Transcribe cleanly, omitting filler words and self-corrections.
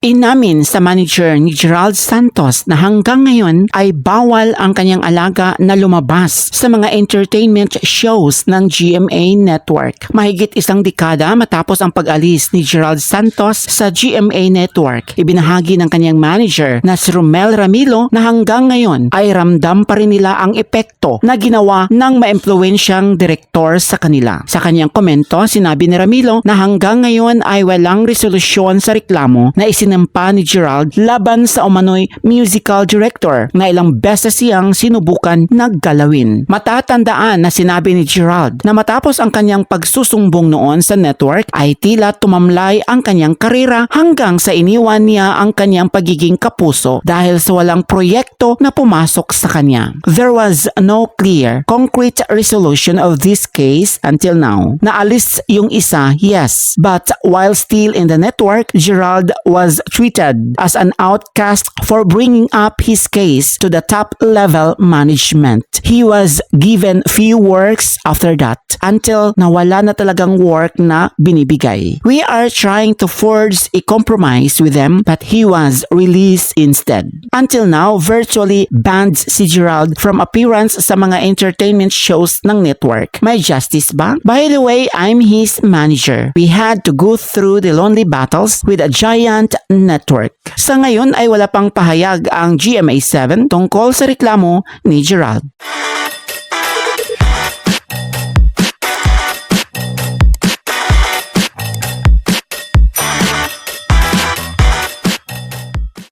Inamin sa manager ni Gerald Santos na hanggang ngayon ay bawal ang kanyang alaga na lumabas sa mga entertainment shows ng GMA Network. Mahigit isang dekada matapos ang pag-alis ni Gerald Santos sa GMA Network, ibinahagi ng kanyang manager na si Romel Ramilo na hanggang ngayon ay ramdam pa rin nila ang epekto na ginawa ng maimpluwensyang direktor sa kanila. Sa kanyang komento, sinabi ni Ramilo na hanggang ngayon ay walang resolusyon sa reklamo na isinampa ni Gerald laban sa umano'y musical director na ilang beses siyang sinubukan naggalawin. Matatandaan na sinabi ni Gerald na matapos ang kanyang pagsusumbong noon sa network ay tila tumamlay ang kanyang karera hanggang sa iniwan niya ang kanyang pagiging kapuso dahil sa walang proyekto na pumasok sa kanya. There was no clear, concrete resolution of this case until now. Naalis yung isa, yes, but while still in the network, Gerald was treated as an outcast for bringing up his case to the top level management. He was given few works after that until nawala na talagang work na binibigay. We are trying to forge a compromise with them but he was released instead. Until now, virtually banned si Gerald from appearance sa mga entertainment shows ng network. May justice ba? By the way, I'm his manager. We had to go through the lonely battles with a giant network. Sa ngayon ay wala pang pahayag ang GMA7 tungkol sa reklamo ni Gerald.